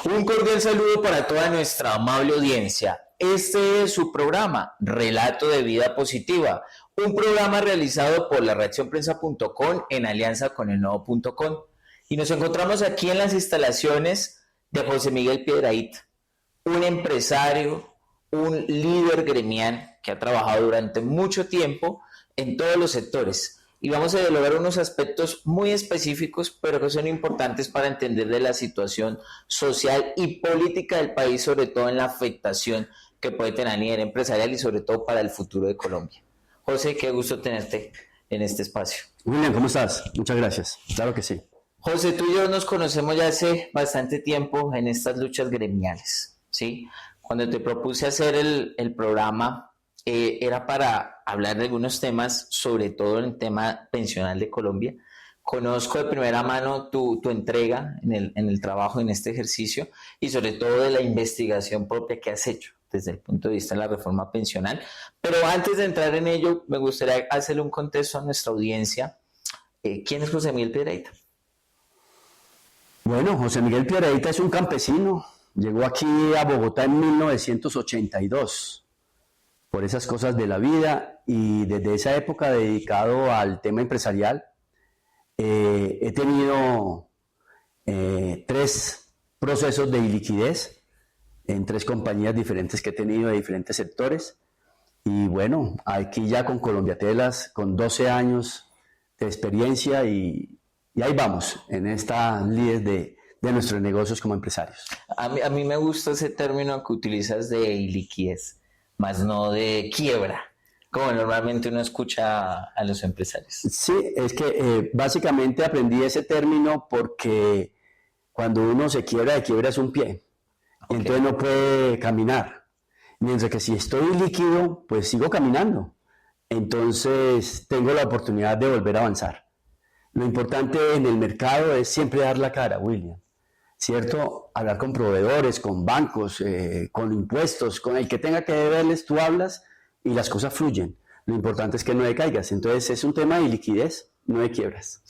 Un cordial saludo para toda nuestra amable audiencia. Este es su programa, Relato de Vida Positiva, un programa realizado por la redaccionprensa.com en alianza con el nuevo.com. Y nos encontramos aquí en las instalaciones de José Miguel Piedrahita, un empresario, un líder gremial que ha trabajado durante mucho tiempo en todos los sectores. Y vamos a dialogar unos aspectos muy específicos, pero que son importantes para entender de la situación social y política del país, sobre todo en la afectación que puede tener a nivel empresarial y sobre todo para el futuro de Colombia. José, qué gusto tenerte en este espacio. William, ¿cómo estás? Muchas gracias. Claro que sí. José, tú y yo nos conocemos ya hace bastante tiempo en estas luchas gremiales, ¿sí? Cuando te propuse hacer el programa, era para hablar de algunos temas, sobre todo en el tema pensional de Colombia. Conozco de primera mano tu entrega en el trabajo, en este ejercicio, y sobre todo de la investigación propia que has hecho desde el punto de vista de la reforma pensional. Pero antes de entrar en ello, me gustaría hacerle un contexto a nuestra audiencia. ¿Quién es José Miguel Piedrahita? Bueno, José Miguel Piedrahita es un campesino. Llegó aquí a Bogotá en 1982 por esas cosas de la vida, y desde esa época dedicado al tema empresarial. He tenido 3 procesos de iliquidez en 3 compañías diferentes que he tenido de diferentes sectores. Y bueno, aquí ya con Colombiatelas, con 12 años de experiencia, y ahí vamos, en esta líder de nuestros negocios como empresarios. A mí me gusta ese término que utilizas de iliquidez, más no de quiebra, como normalmente uno escucha a los empresarios. Sí, es que básicamente aprendí ese término porque cuando uno se quiebra, de quiebra es un pie, y entonces no puede caminar. Mientras que si estoy líquido, pues sigo caminando. Entonces tengo la oportunidad de volver a avanzar. Lo importante en el mercado es siempre dar la cara, William, ¿cierto? Hablar con proveedores, con bancos, con impuestos, con el que tenga que deberles, tú hablas y las cosas fluyen. Lo importante es que no decaigas. Entonces es un tema de liquidez, no de quiebras.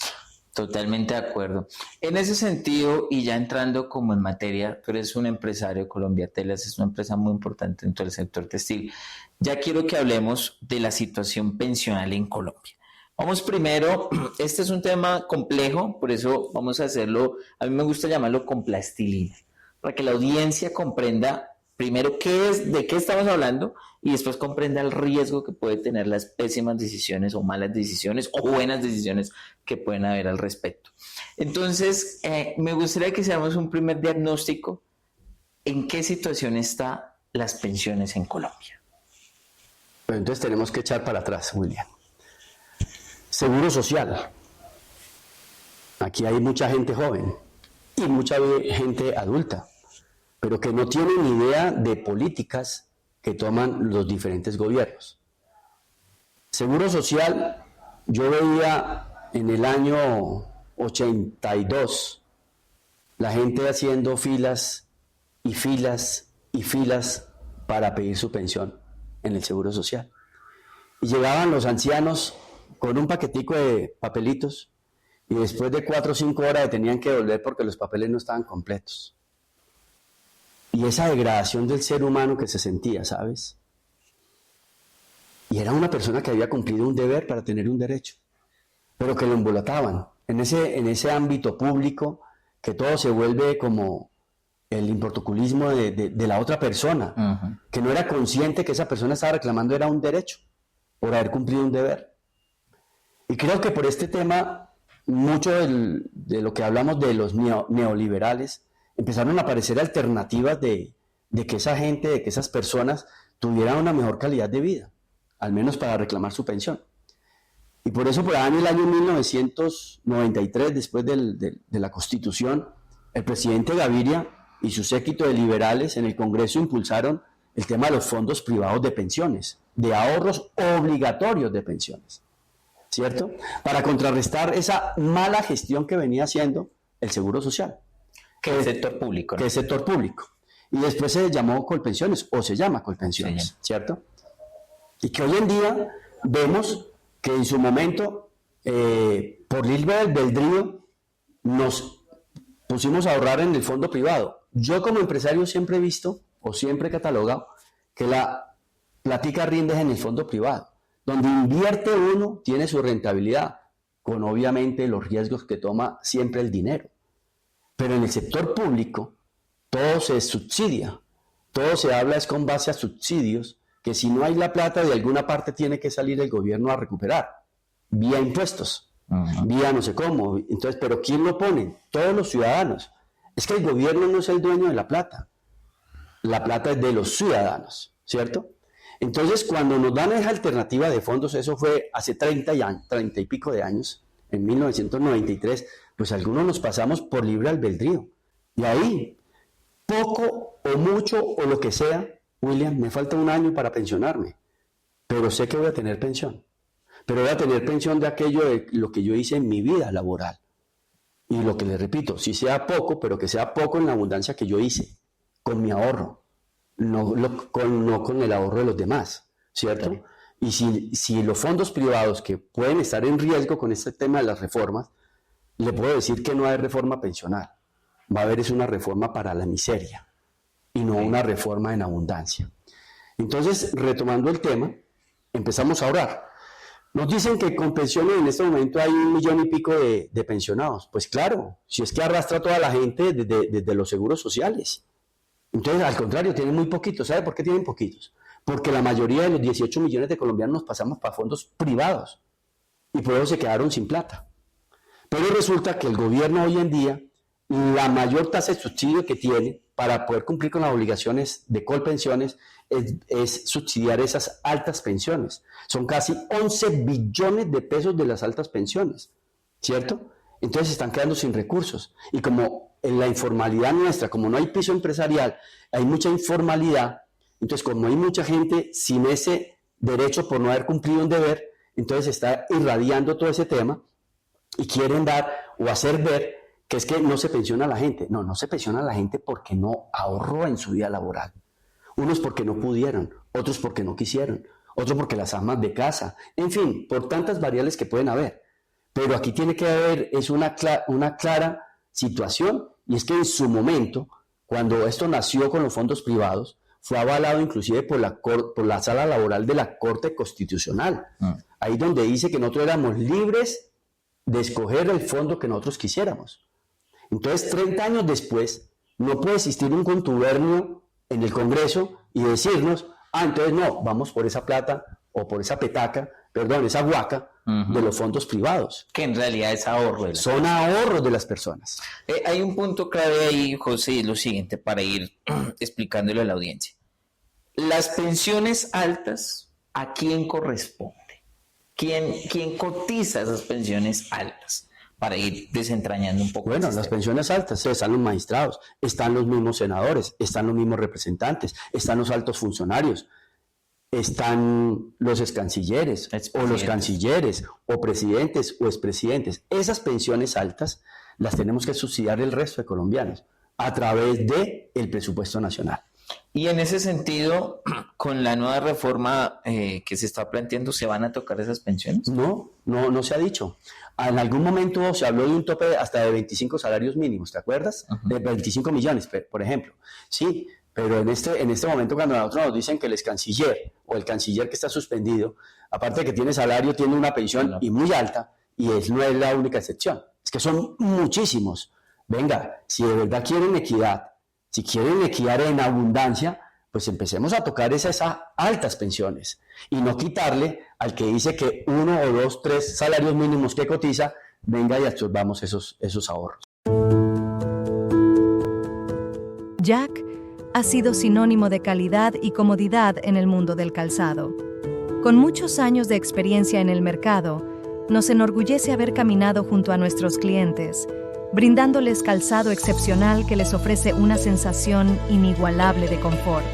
Totalmente de acuerdo. En ese sentido, y ya entrando como en materia, tú eres un empresario, Colombiatelas es una empresa muy importante en todo el sector textil. Ya quiero que hablemos de la situación pensional en Colombia. Vamos primero, este es un tema complejo, por eso vamos a hacerlo, a mí me gusta llamarlo con plastilina, para que la audiencia comprenda primero de qué estamos hablando, y después comprenda el riesgo que puede tener las pésimas decisiones o malas decisiones o buenas decisiones que pueden haber al respecto. Entonces, me gustaría que hiciéramos un primer diagnóstico en qué situación están las pensiones en Colombia. Pero entonces tenemos que echar para atrás, William. Seguro social. Aquí hay mucha gente joven y mucha gente adulta, pero que no tienen idea de políticas que toman los diferentes gobiernos. Seguro social, yo veía en el año 82 la gente haciendo filas y filas y filas para pedir su pensión en el Seguro Social. Y llegaban los ancianos con un paquetico de papelitos, y después de 4 o 5 horas tenían que volver porque los papeles no estaban completos. Y esa degradación del ser humano que se sentía, ¿sabes? Y era una persona que había cumplido un deber para tener un derecho, pero que lo embolataban en ese ámbito público, que todo se vuelve como el importuculismo de la otra persona, que no era consciente que esa persona estaba reclamando era un derecho, por haber cumplido un deber. Y creo que por este tema, mucho de lo que hablamos de los neoliberales, empezaron a aparecer alternativas de que esa gente, de que esas personas tuvieran una mejor calidad de vida, al menos para reclamar su pensión. Y por eso, por ahí en el año 1993, después de la Constitución, el presidente Gaviria y su séquito de liberales en el Congreso impulsaron el tema de los fondos privados de pensiones, de ahorros obligatorios de pensiones, ¿cierto? Para contrarrestar esa mala gestión que venía haciendo el Seguro Social. Que es el sector público, ¿no? Que es el sector público. Y después se llamó Colpensiones, o se llama Colpensiones, sí, ¿cierto? Y que hoy en día vemos que en su momento, por libre albedrío, nos pusimos a ahorrar en el fondo privado. Yo como empresario siempre he visto, o siempre he catalogado, que la plática rinde en el fondo privado. Donde invierte uno, tiene su rentabilidad, con obviamente los riesgos que toma siempre el dinero. Pero en el sector público, todo se subsidia, todo se habla es con base a subsidios, que si no hay la plata de alguna parte tiene que salir el gobierno a recuperar, vía impuestos, vía no sé cómo. Entonces, ¿pero quién lo pone? Todos los ciudadanos. Es que el gobierno no es el dueño de la plata es de los ciudadanos, ¿cierto? Entonces, cuando nos dan esa alternativa de fondos, eso fue hace 30 y pico de años, en 1993, pues algunos nos pasamos por libre albedrío. Y ahí, poco o mucho o lo que sea, William, me falta un año para pensionarme, pero sé que voy a tener pensión. Pero voy a tener pensión de aquello de lo que yo hice en mi vida laboral. Y lo que les repito, si sea poco, pero que sea poco en la abundancia que yo hice, con mi ahorro, no con el ahorro de los demás, ¿cierto? Claro. Y si los fondos privados que pueden estar en riesgo con este tema de las reformas, le puedo decir que no hay reforma pensional. Va a haber es una reforma para la miseria y no una reforma en abundancia. Entonces, retomando el tema, empezamos a ahorrar. Nos dicen que con pensiones en este momento hay 1 millón y pico de pensionados. Pues claro, si es que arrastra a toda la gente desde los seguros sociales. Entonces, al contrario, tienen muy poquitos. ¿Sabe por qué tienen poquitos? Porque la mayoría de los 18 millones de colombianos nos pasamos para fondos privados y por eso se quedaron sin plata. Pero resulta que el gobierno hoy en día, la mayor tasa de subsidio que tiene para poder cumplir con las obligaciones de Colpensiones es subsidiar esas altas pensiones. Son casi 11 billones de pesos de las altas pensiones, ¿cierto? Entonces se están quedando sin recursos. Y como en la informalidad nuestra, como no hay piso empresarial, hay mucha informalidad, entonces como hay mucha gente sin ese derecho por no haber cumplido un deber, entonces se está irradiando todo ese tema y quieren dar o hacer ver que es que no se pensiona a la gente. No, no se pensiona a la gente porque no ahorró en su vida laboral. Unos porque no pudieron, otros porque no quisieron, otros porque las amas de casa, en fin, por tantas variables que pueden haber. Pero aquí tiene que haber es una clara situación, y es que en su momento, cuando esto nació con los fondos privados, fue avalado inclusive por la sala laboral de la Corte Constitucional. Ahí donde dice que nosotros éramos libres de escoger el fondo que nosotros quisiéramos. Entonces, 30 años después, no puede existir un contubernio en el Congreso y decirnos, entonces no, vamos por esa plata o por esa petaca, perdón, esa huaca de los fondos privados. Que en realidad es ahorro. Son ahorros de las personas. Hay un punto clave ahí, José, es lo siguiente, para ir explicándole a la audiencia. Las pensiones altas, ¿a quién corresponde? ¿Quién cotiza esas pensiones altas? Para ir desentrañando un poco. Bueno, las pensiones altas, están los magistrados, están los mismos senadores, están los mismos representantes, están los altos funcionarios, están los excancilleres, o los cancilleres, o presidentes, o expresidentes. Esas pensiones altas las tenemos que subsidiar el resto de colombianos a través del presupuesto nacional. Y en ese sentido, con la nueva reforma que se está planteando, ¿se van a tocar esas pensiones? No se ha dicho. En algún momento se habló de un tope hasta de 25 salarios mínimos, ¿te acuerdas? De 25 millones, por ejemplo. Sí, pero en este momento cuando a nosotros nos dicen que el excanciller o el canciller que está suspendido, aparte de que tiene salario, tiene una pensión y muy alta, y no es la única excepción. Es que son muchísimos. Venga, si de verdad quieren equidad, si quieren equidad en abundancia, pues empecemos a tocar esas altas pensiones y no quitarle al que dice que 1 o 2, 3 salarios mínimos que cotiza, venga y absorbamos esos ahorros. Jack ha sido sinónimo de calidad y comodidad en el mundo del calzado. Con muchos años de experiencia en el mercado, nos enorgullece haber caminado junto a nuestros clientes, brindándoles calzado excepcional que les ofrece una sensación inigualable de confort.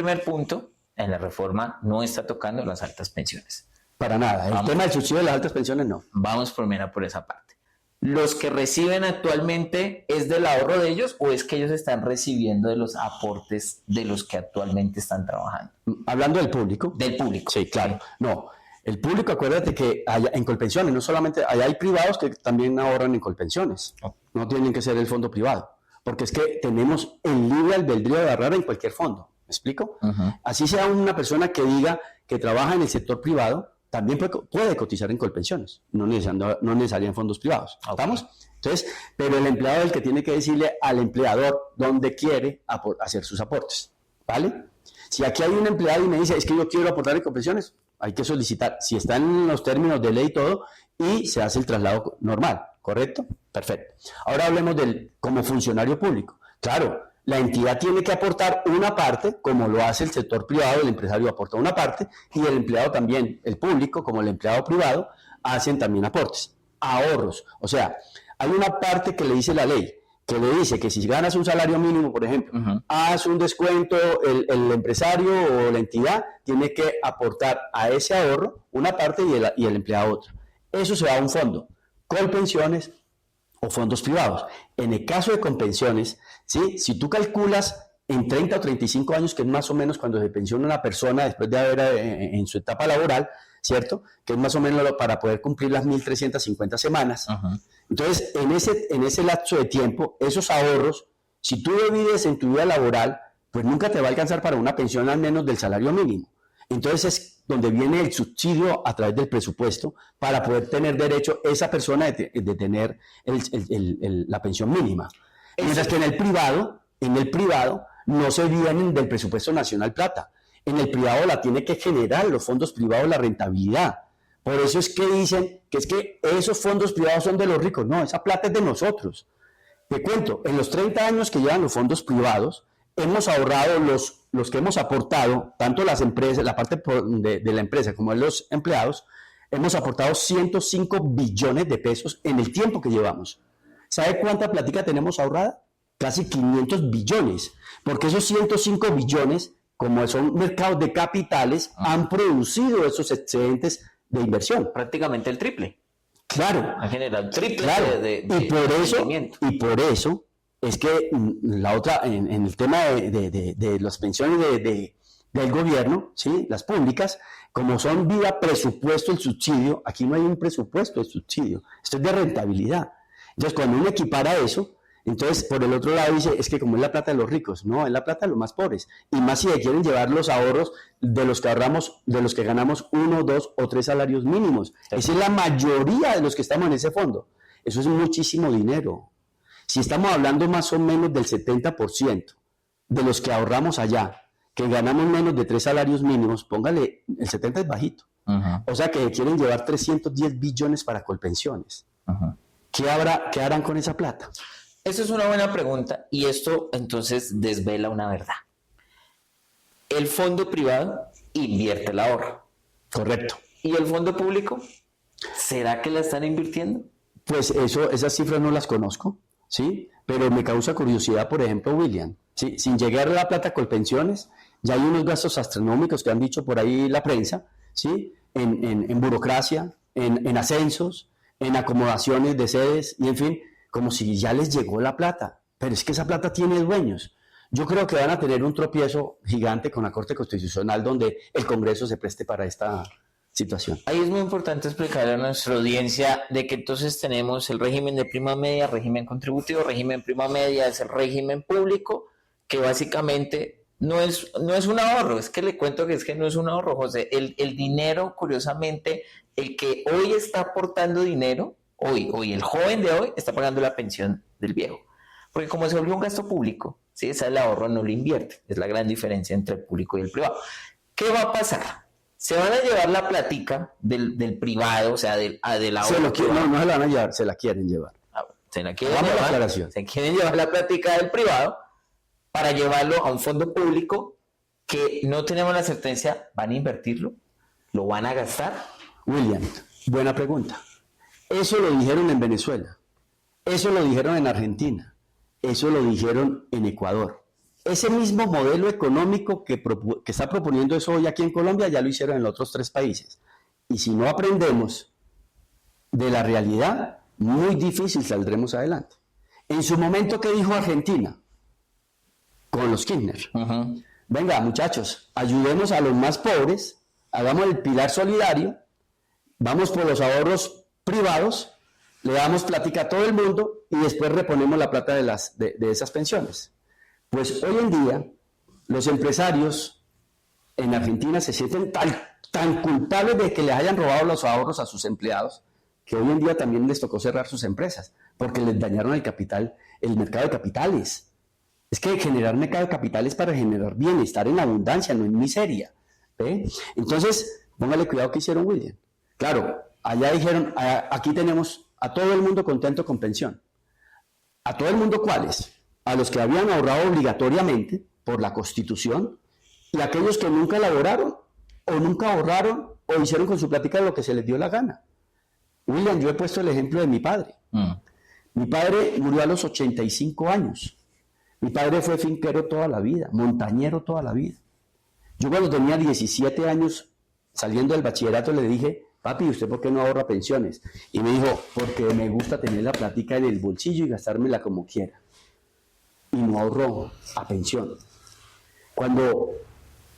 primer punto, en la reforma no está tocando las altas pensiones. Para nada. El tema del subsidio de las altas pensiones no. Vamos primero por esa parte. ¿Los que reciben actualmente es del ahorro de ellos o es que ellos están recibiendo de los aportes de los que actualmente están trabajando? Hablando del público. Del público. Sí, claro. No, el público, acuérdate que en Colpensiones, no solamente, allá hay privados que también ahorran en Colpensiones. No tienen que ser el fondo privado. Porque es que tenemos el libre albedrío de ahorrar en cualquier fondo. ¿Me explico? Así sea una persona que diga que trabaja en el sector privado, también puede cotizar en Colpensiones, no necesariamente en fondos privados. ¿Estamos? Entonces, pero el empleado es el que tiene que decirle al empleador dónde quiere hacer sus aportes. ¿Vale? Si aquí hay un empleado y me dice, es que yo quiero aportar en Colpensiones, hay que solicitar, si está en los términos de ley y todo, y se hace el traslado normal, ¿correcto? Perfecto. Ahora hablemos como funcionario público. Claro, la entidad tiene que aportar una parte, como lo hace el sector privado, el empresario aporta una parte, y el empleado también, el público, como el empleado privado, hacen también aportes, ahorros. O sea, hay una parte que le dice la ley, que le dice que si ganas un salario mínimo, por ejemplo, haz un descuento, el empresario o la entidad tiene que aportar a ese ahorro una parte y el empleado otra. Eso se va a un fondo, Colpensiones o fondos privados. En el caso de Colpensiones, ¿sí? Si tú calculas en 30 o 35 años, que es más o menos cuando se pensiona una persona después de haber en su etapa laboral, ¿cierto? Que es más o menos para poder cumplir las 1.350 semanas. Entonces, en ese lapso de tiempo, esos ahorros, si tú divides en tu vida laboral, pues nunca te va a alcanzar para una pensión al menos del salario mínimo. Entonces es donde viene el subsidio a través del presupuesto para poder tener derecho esa persona de tener la pensión mínima. Mientras que en el privado no se vienen del presupuesto nacional plata. En el privado la tiene que generar los fondos privados la rentabilidad. Por eso es que dicen que es que esos fondos privados son de los ricos. No, esa plata es de nosotros. Te cuento, en los 30 años que llevan los fondos privados, hemos ahorrado los que hemos aportado, tanto las empresas, la parte de la empresa como de los empleados, hemos aportado 105 billones de pesos en el tiempo que llevamos. ¿Sabe cuánta plática tenemos ahorrada? Casi 500 billones, porque esos 105 billones, como son mercados de capitales, han producido esos excedentes de inversión. Prácticamente el triple. Claro. Ha generado el triple y por eso es que la otra, en el tema de las pensiones del gobierno, ¿sí? Las públicas, como son vía presupuesto el subsidio, aquí no hay un presupuesto de subsidio, esto es de rentabilidad. Entonces, cuando uno equipara eso, entonces por el otro lado dice, es que como es la plata de los ricos, no, es la plata de los más pobres. Y más si quieren llevar los ahorros de los que ahorramos, de los que ganamos 1, 2 o 3 salarios mínimos. Esa es la mayoría de los que estamos en ese fondo. Eso es muchísimo dinero. Si estamos hablando más o menos del 70% de los que ahorramos allá, que ganamos menos de 3 salarios mínimos, póngale, el 70 es bajito. O sea que quieren llevar 310 billones para Colpensiones. ¿Qué harán con esa plata? Esa es una buena pregunta y esto entonces desvela una verdad. El fondo privado invierte el ahorro. Correcto. ¿Y el fondo público? ¿Será que la están invirtiendo? Pues esas cifras no las conozco, ¿sí? Pero me causa curiosidad, por ejemplo, William, ¿sí? Sin llegar a la plata a Colpensiones, ya hay unos gastos astronómicos que han dicho por ahí la prensa, ¿sí? En burocracia, en ascensos, en acomodaciones de sedes, y en fin, como si ya les llegó la plata. Pero es que esa plata tiene dueños. Yo creo que van a tener un tropiezo gigante con la Corte Constitucional donde el Congreso se preste para esta situación. Ahí es muy importante explicarle a nuestra audiencia de que entonces tenemos el régimen de prima media, régimen contributivo, régimen prima media es el régimen público, que básicamente no es un ahorro. Es que le cuento que es que no es un ahorro, José. El dinero, curiosamente, el que hoy está aportando dinero, hoy el joven de hoy está pagando la pensión del viejo. Porque como se volvió un gasto público, ¿sí? Ese el ahorro no lo invierte. Es la gran diferencia entre el público y el privado. ¿Qué va a pasar? Se van a llevar la platica del privado, o sea, del ahorro. No se la van a llevar, se la quieren llevar. Se quieren llevar la platica del privado para llevarlo a un fondo público que no tenemos la certeza, ¿van a invertirlo? ¿Lo van a gastar? William, buena pregunta. Eso lo dijeron en Venezuela, eso lo dijeron en Argentina, eso lo dijeron en Ecuador. ese mismo modelo económico que está proponiendo eso hoy aquí en Colombia, ya lo hicieron en otros 3 países. Y si no aprendemos de la realidad, muy difícil saldremos adelante. En su momento, ¿qué dijo Argentina? Con los Kirchner. Venga, muchachos, ayudemos a los más pobres, hagamos el pilar solidario, vamos por los ahorros privados, le damos plática a todo el mundo y después reponemos la plata de esas pensiones. Pues hoy en día, los empresarios en Argentina se sienten tan culpables de que les hayan robado los ahorros a sus empleados, que hoy en día también les tocó cerrar sus empresas, porque les dañaron el capital, el mercado de capitales. Es que generar mercado de capitales para generar bienestar en abundancia, no en miseria. ¿Ve? Entonces, póngale cuidado que hicieron, William. Claro, allá dijeron, aquí tenemos a todo el mundo contento con pensión. ¿A todo el mundo cuáles? A los que habían ahorrado obligatoriamente por la Constitución y a aquellos que nunca laboraron o nunca ahorraron o hicieron con su plática lo que se les dio la gana. William, yo he puesto el ejemplo de mi padre. Mi padre murió a los 85 años. Mi padre fue finquero toda la vida, montañero toda la vida. Yo cuando tenía 17 años, saliendo del bachillerato, le dije, papi, ¿usted por qué no ahorra pensiones? Y me dijo, porque me gusta tener la plática en el bolsillo y gastármela como quiera. Y no ahorró a pensión. Cuando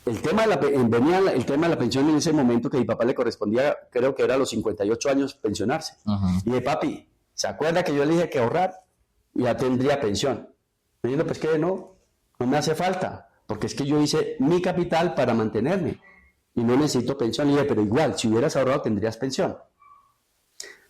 venía el tema de la pensión en ese momento que a mi papá le correspondía, creo que era a los 58 años pensionarse. Y dije, papi, ¿se acuerda que yo le dije que ahorrar? Y ya tendría pensión. Me dijo, pues que no me hace falta, porque es que yo hice mi capital para mantenerme y no necesito pensión. Y dije, pero igual, si hubieras ahorrado tendrías pensión.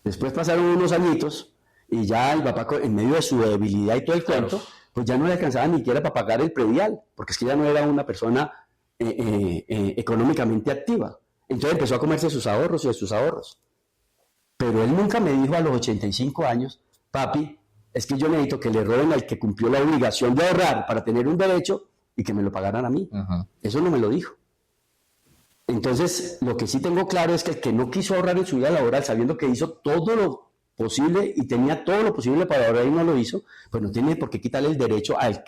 Después pasaron unos añitos y ya el papá, en medio de su debilidad y todo el cuento, pues ya no le alcanzaba ni siquiera para pagar el predial, porque es que ya no era una persona económicamente activa. Entonces empezó a comerse sus ahorros y de sus ahorros. Pero él nunca me dijo a los 85 años, papi, es que yo necesito que le roben al que cumplió la obligación de ahorrar para tener un derecho y que me lo pagaran a mí. Eso no me lo dijo. Entonces, lo que sí tengo claro es que el que no quiso ahorrar en su vida laboral, sabiendo que hizo todo lo posible y tenía todo lo posible para ahorrar y no lo hizo, pues no tiene por qué quitarle el derecho al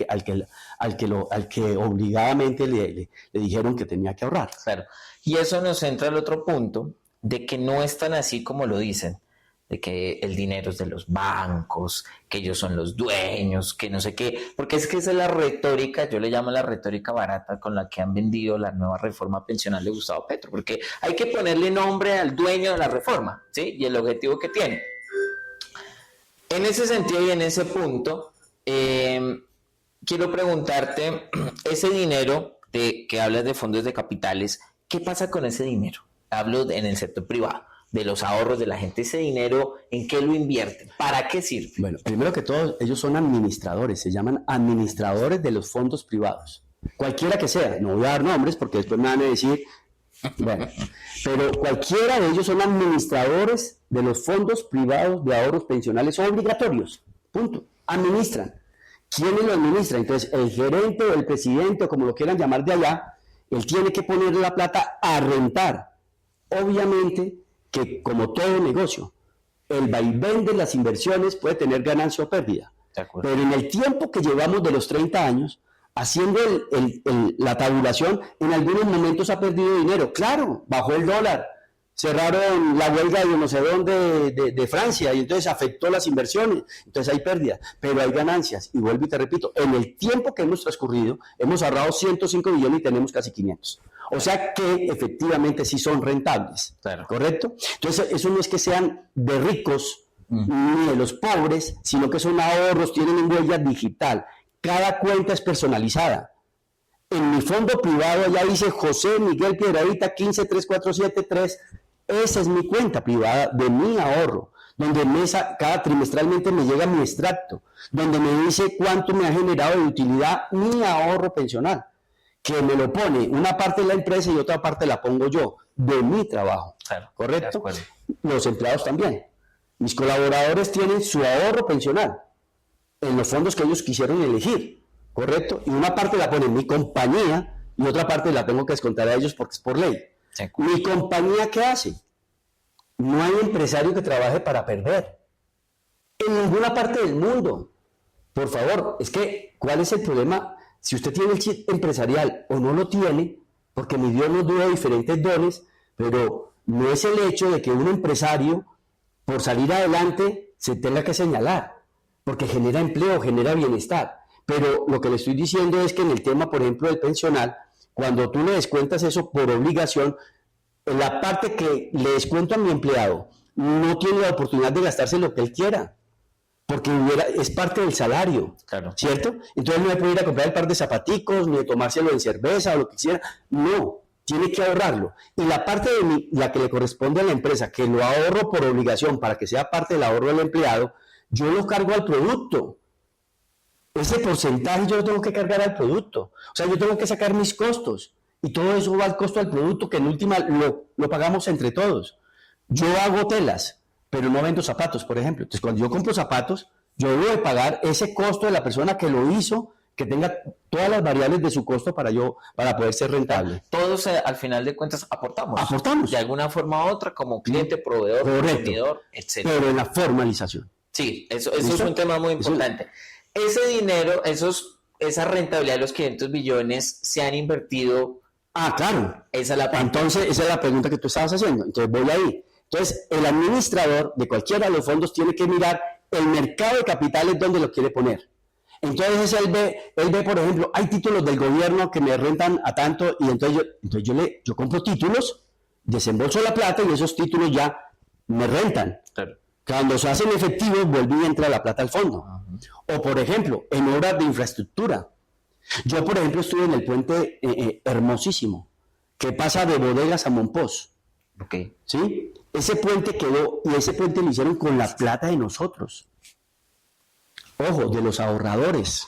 que obligadamente le dijeron que tenía que ahorrar. Claro. Y eso nos entra al otro punto, de que no es tan así como lo dicen, de que el dinero es de los bancos, que ellos son los dueños, que no sé qué, porque es que esa es la retórica, yo le llamo la retórica barata con la que han vendido la nueva reforma pensional de Gustavo Petro, porque hay que ponerle nombre al dueño de la reforma, ¿sí? Y el objetivo que tiene. En ese sentido y en ese punto, quiero preguntarte, ese dinero que hablas de fondos de capitales, ¿qué pasa con ese dinero? Hablo en el sector privado, de los ahorros de la gente. Ese dinero, ¿en qué lo invierten? ¿Para qué sirve? Bueno, primero que todo, ellos son administradores, se llaman administradores de los fondos privados. Cualquiera que sea, no voy a dar nombres porque después me van a decir, bueno, pero cualquiera de ellos son administradores de los fondos privados de ahorros pensionales obligatorios. Punto. Administran. ¿Quiénes lo administran? Entonces, el gerente o el presidente, o como lo quieran llamar de allá, él tiene que ponerle la plata a rentar. Obviamente que, como todo negocio, el vaivén de las inversiones puede tener ganancia o pérdida. Pero en el tiempo que llevamos de los 30 años, haciendo la tabulación, en algunos momentos ha perdido dinero. Claro, bajó el dólar, cerraron la huelga de no sé dónde de Francia y entonces afectó las inversiones, entonces hay pérdidas, pero hay ganancias. Y vuelvo y te repito, en el tiempo que hemos transcurrido, hemos ahorrado 105 millones y tenemos casi 500. O sea que efectivamente sí son rentables, claro. ¿Correcto? Entonces eso no es que sean de ricos ni de los pobres, sino que son ahorros, tienen una huella digital. Cada cuenta es personalizada. En mi fondo privado allá dice José Miguel Piedradita 1534773. Esa es mi cuenta privada de mi ahorro, donde cada trimestralmente me llega mi extracto, donde me dice cuánto me ha generado de utilidad mi ahorro pensional, que me lo pone una parte de la empresa y otra parte la pongo yo, de mi trabajo. Claro, ¿correcto? Los empleados también. Mis colaboradores tienen su ahorro pensional en los fondos que ellos quisieron elegir, ¿correcto? Y una parte la pone mi compañía y otra parte la tengo que descontar a ellos porque es por ley. Sí. ¿Mi compañía qué hace? No hay empresario que trabaje para perder. En ninguna parte del mundo. Por favor, es que, ¿cuál es el problema? si usted tiene el chip empresarial o no lo tiene, porque mi Dios nos dio diferentes dones, pero no es el hecho de que un empresario, por salir adelante, se tenga que señalar, porque genera empleo, genera bienestar. Pero lo que le estoy diciendo es que en el tema, por ejemplo, del pensional, cuando tú le descuentas eso por obligación, en la parte que le descuento a mi empleado, no tiene la oportunidad de gastarse lo que él quiera, porque es parte del salario, Claro. ¿cierto? Entonces no me puede ir a comprar el par de zapaticos, ni tomárselo en cerveza o lo que quiera, no, tiene que ahorrarlo. Y la parte de la que le corresponde a la empresa, que lo ahorro por obligación para que sea parte del ahorro del empleado, yo lo cargo al producto. Ese porcentaje yo lo tengo que cargar al producto. O sea, yo tengo que sacar mis costos. Y todo eso va al costo del producto, que en última lo pagamos entre todos. Yo hago telas, pero no vendo zapatos, por ejemplo. Entonces, cuando yo compro zapatos, yo debo de pagar ese costo de la persona que lo hizo, que tenga todas las variables de su costo para poder ser rentable. Todos al final de cuentas aportamos. Aportamos. De alguna forma u otra, como cliente, proveedor, Correcto. consumidor, etc. Pero en la formalización. Sí, eso es un tema muy importante. Ese dinero, esa rentabilidad de los 500 billones se han invertido. Ah, claro. Esa es la Entonces, esa es la pregunta que tú estabas haciendo. Entonces, voy ahí. Entonces, el administrador de cualquiera de los fondos tiene que mirar el mercado de capitales donde lo quiere poner. Entonces, él ve, por ejemplo, hay títulos del gobierno que me rentan a tanto, y entonces yo compro títulos, desembolso la plata y esos títulos ya me rentan. Claro. Cuando se hacen efectivos, vuelve y entra la plata al fondo. O, por ejemplo, en obras de infraestructura. Yo, por ejemplo, estuve en el puente hermosísimo, que pasa de Bodegas a Monpós. Okay. ¿Sí? Ese puente quedó, y ese puente lo hicieron con la plata de nosotros. Ojo, de los ahorradores.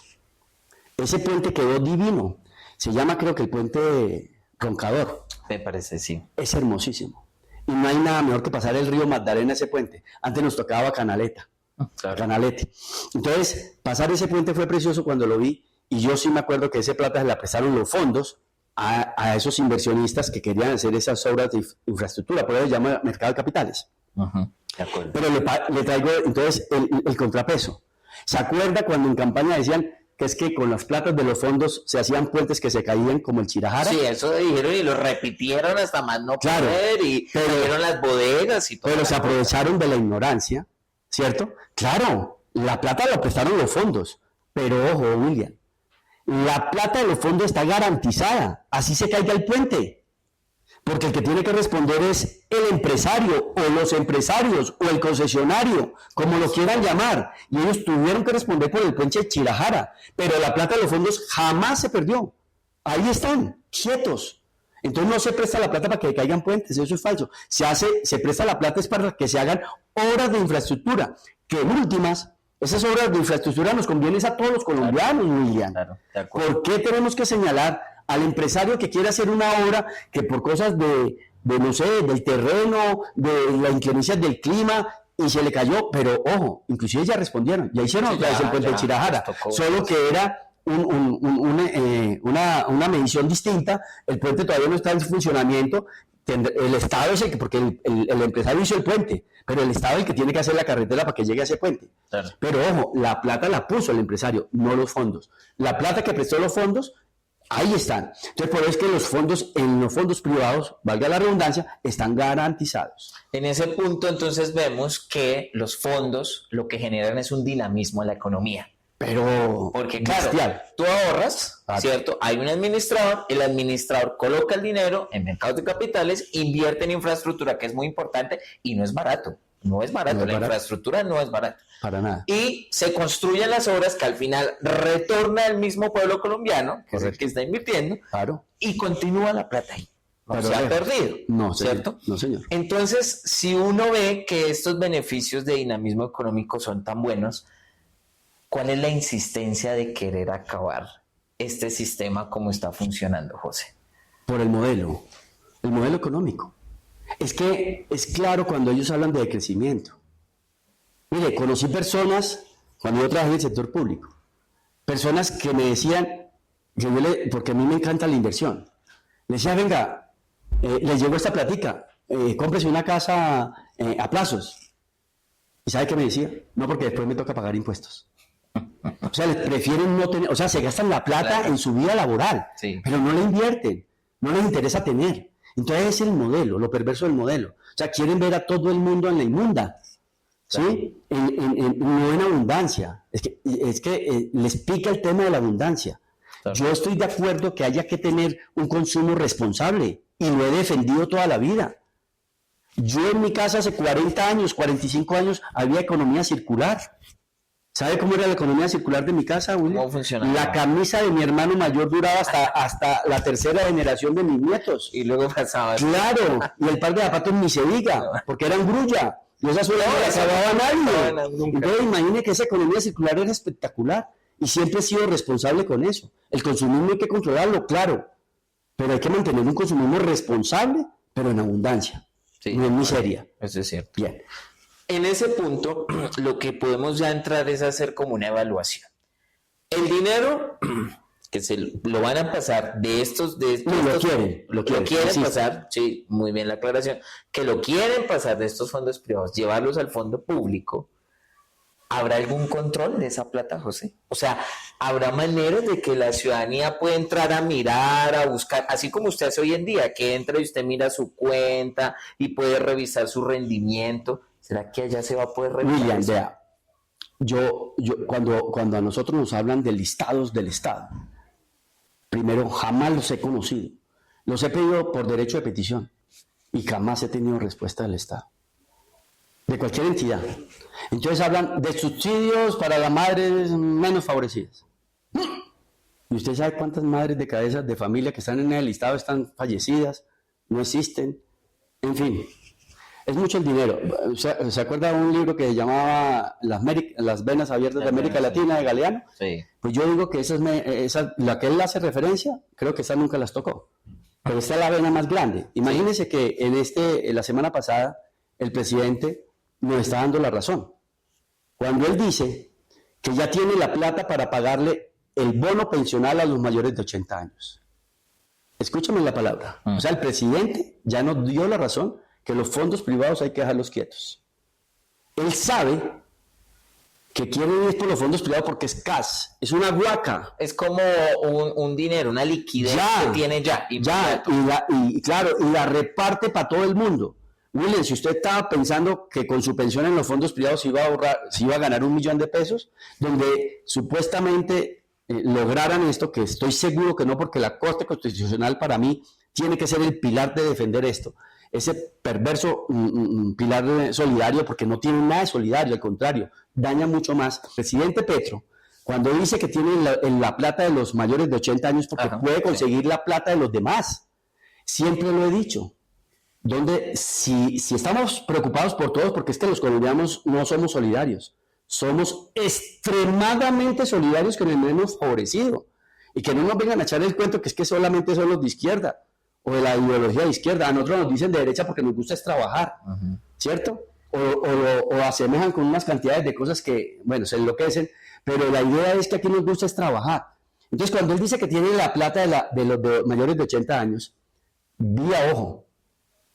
Ese puente quedó divino. Se llama, creo que el puente Roncador. Me parece, sí. Es hermosísimo. Y no hay nada mejor que pasar el río Magdalena ese puente. Antes nos tocaba Canaleta. Claro. Canalete. Entonces, pasar ese puente fue precioso cuando lo vi, y yo sí me acuerdo que esa plata se la prestaron los fondos a esos inversionistas que querían hacer esas obras de infraestructura, por eso se llama mercado de capitales. De acuerdo. Pero le traigo entonces el contrapeso. ¿Se acuerda cuando en campaña decían que es que con las platas de los fondos se hacían puentes que se caían como el Chirajara? Sí, eso dijeron y lo repitieron hasta más no Claro, poder, y cayeron las bodegas y todo. Pero se aprovecharon de la ignorancia, ¿cierto? Claro, la plata la prestaron los fondos, pero ojo, William, la plata de los fondos está garantizada, así se caiga el puente. Porque el que tiene que responder es el empresario, o los empresarios, o el concesionario, como lo quieran llamar. Y ellos tuvieron que responder por el puente Chirajara, pero la plata de los fondos jamás se perdió. Ahí están, quietos. Entonces no se presta la plata para que caigan puentes, eso es falso. Se presta la plata es para que se hagan obras de infraestructura, que en últimas, esas obras de infraestructura nos convienen a todos los colombianos, William. Claro, de acuerdo. ¿Por qué tenemos que señalar al empresario que quiere hacer una obra que por cosas no sé, del terreno, de las inclemencias del clima, y se le cayó? Pero ojo, inclusive ya respondieron, ya hicieron otra vez el puente de Chirajara, solo que era una medición distinta. El puente todavía no está en funcionamiento. El Estado es porque el empresario hizo el puente, pero el Estado es el que tiene que hacer la carretera para que llegue a ese puente. Claro. Pero ojo, la plata la puso el empresario, no los fondos. La plata que prestó los fondos, ahí están. Entonces, por eso es que en los fondos privados, valga la redundancia, están garantizados. En ese punto, entonces, vemos que los fondos lo que generan es un dinamismo en la economía. Pero, Porque, claro, bestial. tú ahorras, ¿cierto? Hay un administrador, el administrador coloca el dinero en mercados de capitales, invierte en infraestructura, que es muy importante, y no es barato. No es barato, la infraestructura no es barata. Para nada. Y se construyen las obras que al final retorna al mismo pueblo colombiano, que es el que está invirtiendo, Claro. y continúa la plata ahí. No Pero se ha perdido, No, señor. ¿cierto? No, señor. Entonces, si uno ve que estos beneficios de dinamismo económico son tan buenos, ¿cuál es la insistencia de querer acabar este sistema como está funcionando, José? Por el modelo económico. Es que es claro cuando ellos hablan de crecimiento. Mire, conocí personas, cuando yo trabajé en el sector público, personas que me decían, porque a mí me encanta la inversión, le decía, venga, les llegó esta platica, cómprese una casa a plazos. ¿Y sabe qué me decía? No, porque después me toca pagar impuestos. O sea, les prefieren no tener, o sea, se gastan la plata en su vida laboral, pero no la invierten, no les interesa tener. Entonces es el modelo, lo perverso del modelo. O sea, quieren ver a todo el mundo en la inmunda, ¿sí? No en abundancia. Es que les pica el tema de la abundancia. Yo estoy de acuerdo que haya que tener un consumo responsable y lo he defendido toda la vida. Yo en mi casa hace 40 años, 45 años, había economía circular. ¿Sabe cómo era la economía circular de mi casa, William? ¿Cómo funcionaba? La camisa de mi hermano mayor duraba hasta la tercera generación de mis nietos. Y luego pasaba. Claro, y el par de zapatos ni se diga, porque eran grulla. Y esa suela no la acababa nadie. Entonces imagine que esa economía circular era espectacular. Y siempre he sido responsable con eso. El consumismo hay que controlarlo, claro. Pero hay que mantener un consumismo responsable, pero en abundancia. Sí, no en miseria. Eso es cierto. Bien. En ese punto, lo que podemos ya entrar es hacer como una evaluación. El dinero que lo van a pasar de estos lo quieren pasar, sí, muy bien la aclaración, que lo quieren pasar de estos fondos privados, llevarlos al fondo público. ¿Habrá algún control de esa plata, José? O sea, ¿habrá maneras de que la ciudadanía pueda entrar a mirar, a buscar, así como usted hace hoy en día, que entra y usted mira su cuenta y puede revisar su rendimiento? ¿Será que allá se va a poder revisar? William, vea, yo cuando a nosotros nos hablan de listados del Estado, primero, jamás los he conocido. Los he pedido por derecho de petición y jamás he tenido respuesta del Estado, de cualquier entidad. Entonces hablan de subsidios para las madres menos favorecidas. ¿Y usted sabe cuántas madres de cabezas de familia que están en el listado están fallecidas? No existen. En fin, es mucho el dinero. ¿Se acuerda de un libro que se llamaba Las venas abiertas de América Latina, de Galeano? Sí. Pues yo digo que la que él hace referencia, creo que esa nunca las tocó. Pero esta es la vena más grande. Imagínense que en la semana pasada el presidente nos está dando la razón. Cuando él dice que ya tiene la plata para pagarle el bono pensional a los mayores de 80 años. Escúchame la palabra. O sea, el presidente ya nos dio la razón que los fondos privados hay que dejarlos quietos. Él sabe que quieren ir por los fondos privados porque es cash, es una guaca. Es como un dinero, una liquidez que tiene ya. Y la reparte para todo el mundo. William, si usted estaba pensando que con su pensión en los fondos privados se iba a ganar $1 millón de pesos, donde supuestamente lograran esto, que estoy seguro que no, porque la Corte Constitucional para mí tiene que ser el pilar de defender esto. Ese perverso pilar solidario, porque no tiene nada de solidario, al contrario, daña mucho más. El presidente Petro, cuando dice que tiene la plata de los mayores de 80 años, porque puede conseguir la plata de los demás, siempre lo he dicho. Donde si estamos preocupados por todos, porque es que los colombianos no somos solidarios, somos extremadamente solidarios con el menos favorecido, y que no nos vengan a echar el cuento que es que solamente son los de izquierda, o de la ideología de izquierda. A nosotros nos dicen de derecha porque nos gusta es trabajar, ¿cierto? O asemejan con unas cantidades de cosas que, bueno, se enloquecen, pero la idea es que aquí nos gusta es trabajar. Entonces, cuando él dice que tiene la plata de los mayores de 80 años, vía ojo,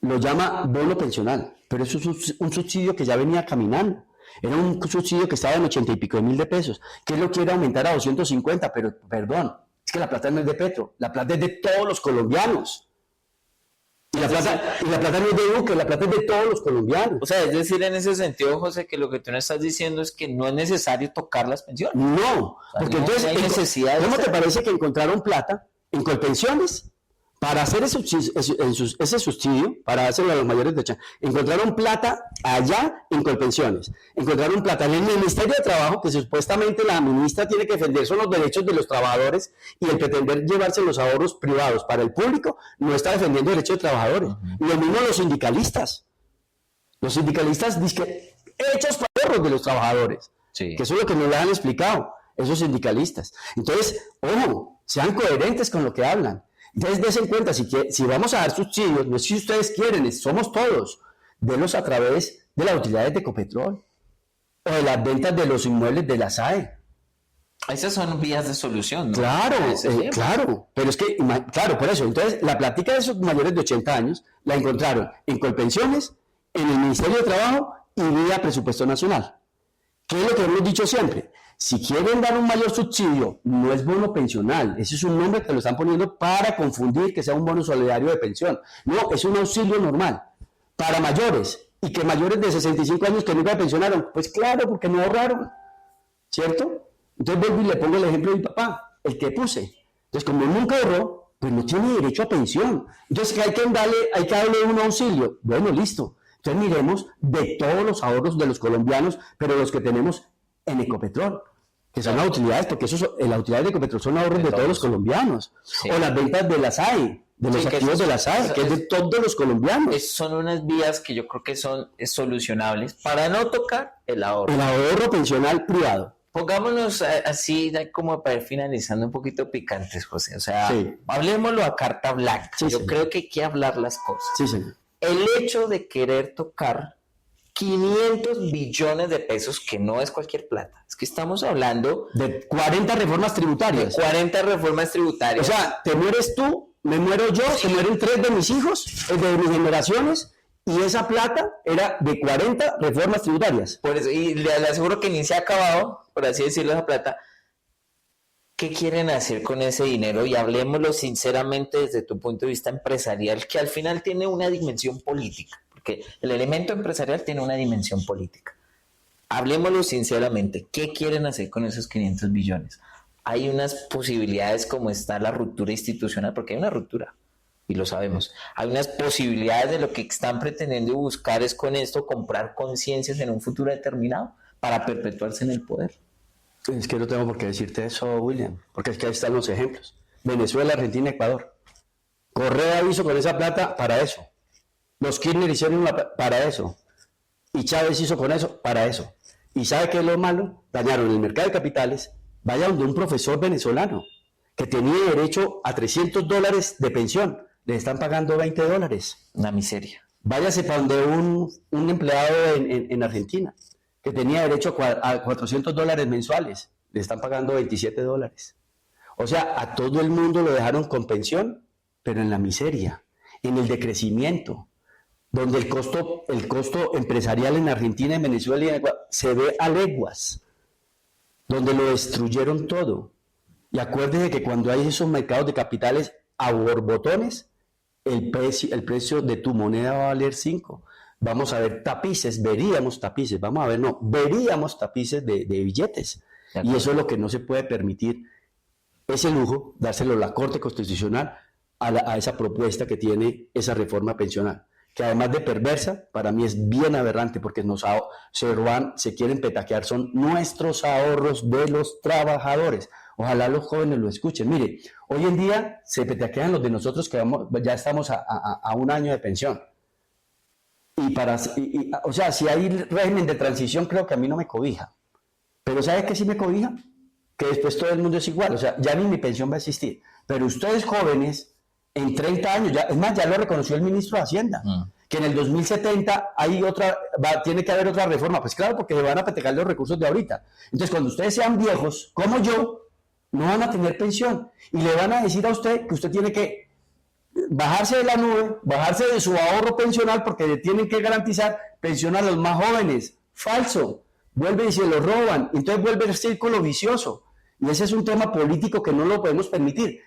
lo llama bono pensional, pero eso es un subsidio que ya venía caminando. Era un subsidio que estaba en 80 y pico de mil de pesos, que él lo quiere aumentar a 250, pero perdón, es que la plata no es de Petro, la plata es de todos los colombianos. Y la plata no es de Duque, la plata es de todos los colombianos. O sea, es decir, en ese sentido, José, que lo que tú nos estás diciendo es que no es necesario tocar las pensiones. No, porque no entonces, hay necesidad ¿cómo te parece que encontraron plata en Colpensiones para hacer ese subsidio, para hacerlo a los mayores de 80? Encontraron plata allá en Colpensiones, encontraron plata en el Ministerio de Trabajo, que supuestamente la ministra tiene que defender son los derechos de los trabajadores, y el pretender llevarse los ahorros privados para el público no está defendiendo derechos de trabajadores. Y lo mismo los sindicalistas. Los sindicalistas dicen hechos para ahorros de los trabajadores, que eso es lo que nos han explicado esos sindicalistas. Entonces, ojo, sean coherentes con lo que hablan. Entonces, des en cuenta, si vamos a dar subsidios, no es si ustedes quieren, somos todos, denlos a través de las utilidades de Ecopetrol o de las ventas de los inmuebles de la SAE. Esas son vías de solución, ¿no? Claro, pero es que, claro, por eso, entonces, la plática de esos mayores de 80 años la encontraron en Colpensiones, en el Ministerio de Trabajo y vía Presupuesto Nacional. ¿Qué es lo que hemos dicho siempre? Si quieren dar un mayor subsidio, no es bono pensional, ese es un nombre que lo están poniendo para confundir que sea un bono solidario de pensión. No, es un auxilio normal para mayores, y que mayores de 65 años que nunca pensionaron, pues claro, porque no ahorraron, ¿cierto? Entonces vuelvo y le pongo el ejemplo de mi papá, el que puse. Entonces, como nunca ahorró, pues no tiene derecho a pensión. Entonces, hay que darle un auxilio. Bueno, listo. Entonces miremos de todos los ahorros de los colombianos, pero los que tenemos en Ecopetrol, que son las utilidades, porque las utilidades de Ecopetrol son ahorros de todos los colombianos. Sí. O las ventas de la SAE, de los activos de la SAE, que es de todos los colombianos. Son unas vías que yo creo que son solucionables para no tocar el ahorro. El ahorro pensional privado. Pongámonos así como para ir finalizando un poquito picantes, José. O sea, hablemoslo a carta blanca. Sí, yo creo que hay que hablar las cosas. Sí, señor. El hecho de querer tocar 500 billones de pesos, que no es cualquier plata. Es que estamos hablando de 40 reformas tributarias. De 40 reformas tributarias. O sea, te mueres tú, me muero yo, se mueren 3 de mis hijos, de mis generaciones, y esa plata era de 40 reformas tributarias. Por eso, y le aseguro que ni se ha acabado, por así decirlo, esa plata. ¿Qué quieren hacer con ese dinero? Y hablemoslo sinceramente desde tu punto de vista empresarial, que al final tiene una dimensión política, porque el elemento empresarial tiene una dimensión política. Hablemoslo sinceramente, ¿qué quieren hacer con esos 500 billones? Hay unas posibilidades como está la ruptura institucional, porque hay una ruptura, y lo sabemos. Hay unas posibilidades de lo que están pretendiendo buscar es con esto comprar conciencias en un futuro determinado para perpetuarse en el poder. Es que no tengo por qué decirte eso, William, porque es que ahí están los ejemplos. Venezuela, Argentina, Ecuador. Correa hizo con esa plata para eso. Los Kirchner hicieron para eso. Y Chávez hizo con eso para eso. ¿Y sabe qué es lo malo? Dañaron el mercado de capitales. Vaya donde un profesor venezolano que tenía derecho a $300 de pensión, le están pagando $20. Una miseria. Váyase para donde un empleado en Argentina, que tenía derecho a $400 mensuales, le están pagando $27. O sea, a todo el mundo lo dejaron con pensión, pero en la miseria, en el decrecimiento, donde el costo empresarial en Argentina, en Venezuela y en Ecuador se ve a leguas, donde lo destruyeron todo. Y acuérdense que cuando hay esos mercados de capitales a borbotones, el precio de tu moneda va a valer 5. Vamos a ver veríamos tapices de billetes. Y eso es lo que no se puede permitir, ese lujo, dárselo a la Corte Constitucional a esa propuesta que tiene esa reforma pensional, que además de perversa, para mí es bien aberrante, porque se quieren petaquear, son nuestros ahorros de los trabajadores. Ojalá los jóvenes lo escuchen. Mire, hoy en día se petaquean los de nosotros que ya estamos a un año de pensión. O sea, si hay régimen de transición, creo que a mí no me cobija. Pero ¿sabes qué sí me cobija? Que después todo el mundo es igual. O sea, ya ni mi pensión va a existir. Pero ustedes jóvenes, en 30 años, ya lo reconoció el ministro de Hacienda, que en el 2070 tiene que haber otra reforma. Pues claro, porque se van a petecar los recursos de ahorita. Entonces, cuando ustedes sean viejos, como yo, no van a tener pensión. Y le van a decir a usted que usted tiene que bajarse de la nube, bajarse de su ahorro pensional, porque le tienen que garantizar pensión a los más jóvenes. Falso. Vuelven y se lo roban. Entonces vuelve el círculo vicioso. Y ese es un tema político que no lo podemos permitir.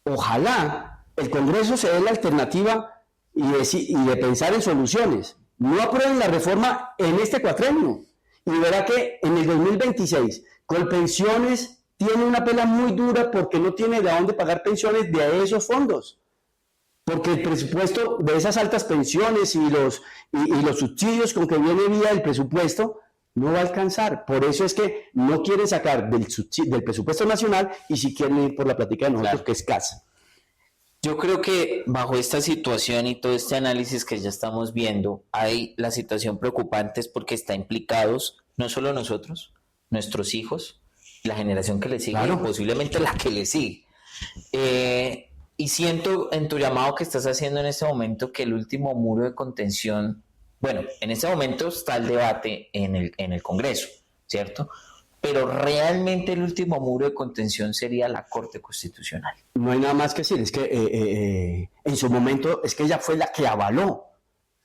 Ojalá el Congreso se dé la alternativa y de pensar en soluciones. No aprueben la reforma en este cuatrenio. Y verá que en el 2026, Colpensiones tiene una pela muy dura porque no tiene de dónde pagar pensiones de esos fondos. Porque el presupuesto de esas altas pensiones y los subsidios con que viene vía el presupuesto no va a alcanzar. Por eso es que no quieren sacar del presupuesto nacional y si quieren ir por la plática de nosotros, claro, que es escasa. Yo creo que bajo esta situación y todo este análisis que ya estamos viendo, hay la situación preocupante es porque está implicados no solo nosotros, nuestros hijos, la generación que le sigue, claro, y posiblemente la que le sigue. Y siento en tu llamado que estás haciendo en este momento que el último muro de contención, bueno, en este momento está el debate en el Congreso, ¿cierto? Pero realmente el último muro de contención sería la Corte Constitucional. No hay nada más que decir, es que en su momento es que ella fue la que avaló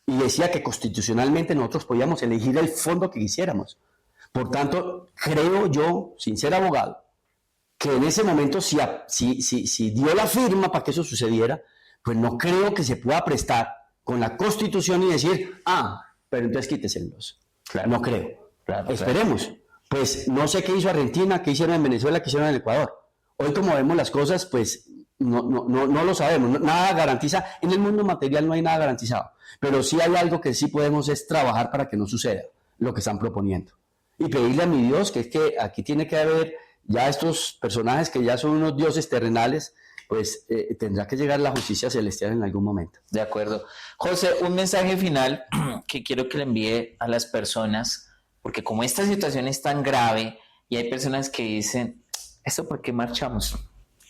y decía que constitucionalmente nosotros podíamos elegir el fondo que quisiéramos. Por tanto, creo yo, sin ser abogado, que en ese momento, si dio la firma para que eso sucediera, pues no creo que se pueda prestar con la Constitución y decir, pero entonces quíteselos. Claro. No creo. Claro. Esperemos. Pues no sé qué hizo Argentina, qué hicieron en Venezuela, qué hicieron en Ecuador. Hoy, como vemos las cosas, pues no lo sabemos. Nada garantiza. En el mundo material no hay nada garantizado. Pero sí hay algo que sí podemos es trabajar para que no suceda lo que están proponiendo. Y pedirle a mi Dios, que es que aquí tiene que haber ya estos personajes que ya son unos dioses terrenales, pues tendrá que llegar la justicia celestial en algún momento. De acuerdo. José, un mensaje final que quiero que le envíe a las personas, porque como esta situación es tan grave y hay personas que dicen, ¿eso por qué marchamos?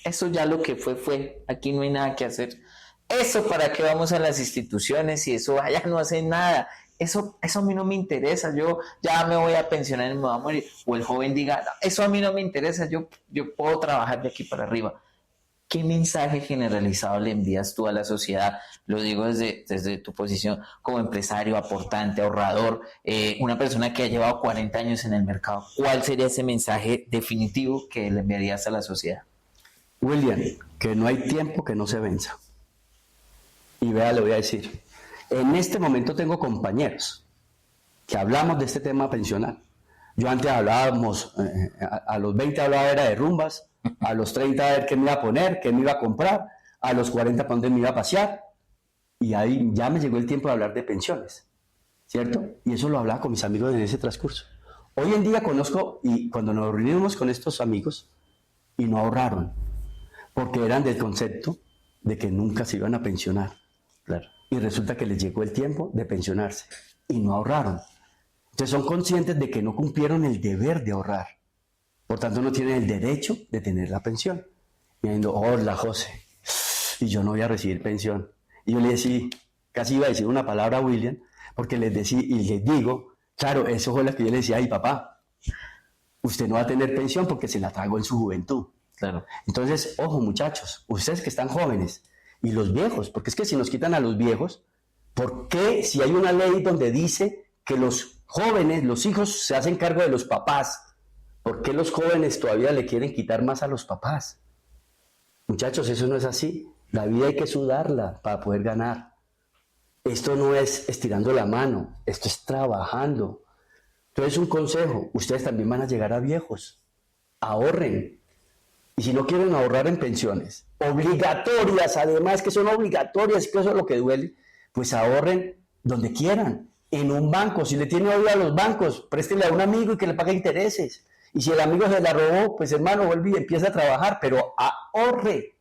Eso ya lo que fue, aquí no hay nada que hacer. ¿Eso para qué vamos a las instituciones y eso allá no hacen nada? Eso a mí no me interesa, yo ya me voy a pensionar y me voy a morir. O el joven diga, no, eso a mí no me interesa, yo puedo trabajar de aquí para arriba. ¿Qué mensaje generalizado le envías tú a la sociedad? Lo digo desde tu posición como empresario, aportante, ahorrador, una persona que ha llevado 40 años en el mercado. ¿Cuál sería ese mensaje definitivo que le enviarías a la sociedad? William, que no hay tiempo que no se venza. Y vea, le voy a decir, en este momento tengo compañeros que hablamos de este tema pensional. Yo antes hablábamos, a los 20 hablaba era de rumbas, a los 30 a ver qué me iba a poner, qué me iba a comprar, a los 40 para dónde me iba a pasear, y ahí ya me llegó el tiempo de hablar de pensiones, ¿cierto? Y eso lo hablaba con mis amigos en ese transcurso. Hoy en día conozco, y cuando nos reunimos con estos amigos, y no ahorraron, porque eran del concepto de que nunca se iban a pensionar. Claro. Y resulta que les llegó el tiempo de pensionarse, y no ahorraron. Entonces son conscientes de que no cumplieron el deber de ahorrar. Por tanto, no tienen el derecho de tener la pensión. Y diciendo, hola, José, y yo no voy a recibir pensión. Y yo le decía, casi iba a decir una palabra a William, porque les decía y les digo, claro, eso fue lo que yo le decía, ay, papá, usted no va a tener pensión porque se la tragó en su juventud. Claro. Entonces, ojo, muchachos, ustedes que están jóvenes, y los viejos, porque es que si nos quitan a los viejos, ¿por qué si hay una ley donde dice que los jóvenes, los hijos se hacen cargo de los papás? ¿Por qué los jóvenes todavía le quieren quitar más a los papás? Muchachos, eso no es así. La vida hay que sudarla para poder ganar. Esto no es estirando la mano, esto es trabajando. Entonces, un consejo, ustedes también van a llegar a viejos. Ahorren. Y si no quieren ahorrar en pensiones, obligatorias, además que son obligatorias, que eso es lo que duele, pues ahorren donde quieran. En un banco, si le tiene odio a los bancos, préstele a un amigo y que le pague intereses. Y si el amigo se la robó, pues hermano, vuelve y empieza a trabajar, pero ahorre.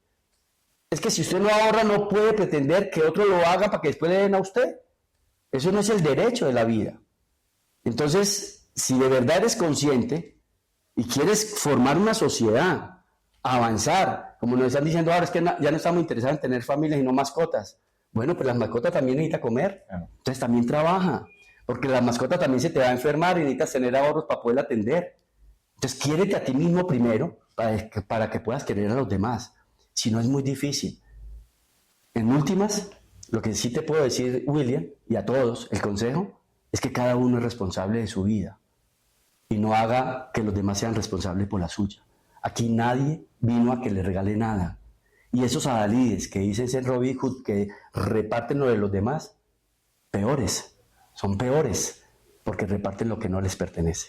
Es que si usted no ahorra, no puede pretender que otro lo haga para que después le den a usted. Eso no es el derecho de la vida. Entonces, si de verdad eres consciente y quieres formar una sociedad, avanzar, como nos están diciendo ahora, es que ya no estamos interesados en tener familias y no mascotas. Bueno, pues las mascotas también necesitan comer, entonces también trabaja, porque la mascota también se te va a enfermar y necesitas tener ahorros para poderla atender. Entonces, quiérete a ti mismo primero para que puedas querer a los demás. Si no, es muy difícil. En últimas, lo que sí te puedo decir, William, y a todos, el consejo, es que cada uno es responsable de su vida y no haga que los demás sean responsables por la suya. Aquí nadie vino a que le regale nada. Y esos adalides que dicen ser Robin Hood, que reparten lo de los demás, peores, son peores, porque reparten lo que no les pertenece.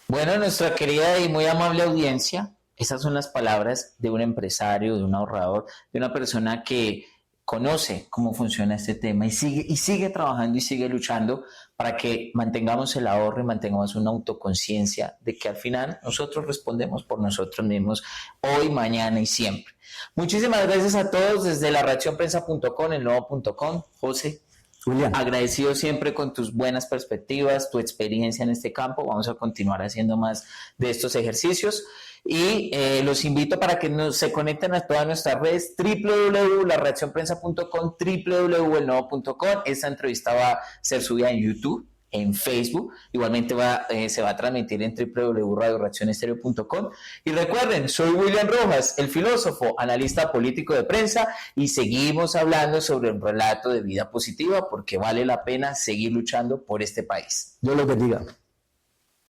Bueno, nuestra querida y muy amable audiencia, esas son las palabras de un empresario, de un ahorrador, de una persona que conoce cómo funciona este tema y sigue trabajando y sigue luchando para que mantengamos el ahorro y mantengamos una autoconciencia de que al final nosotros respondemos por nosotros mismos hoy, mañana y siempre. Muchísimas gracias a todos desde la reaccionprensa.com, el nuevo.com. José, Julián, agradecido siempre con tus buenas perspectivas, tu experiencia en este campo. Vamos a continuar haciendo más de estos ejercicios y los invito para que se conecten a todas nuestras redes, www.lareaccionprensa.com, www.elnuevo.com. Esta entrevista va a ser subida en YouTube, en Facebook, igualmente se va a transmitir en www.radioreaccionestereo.com. Y recuerden, soy William Rojas, el filósofo, analista político de prensa, y seguimos hablando sobre el relato de vida positiva porque vale la pena seguir luchando por este país. Dios los bendiga.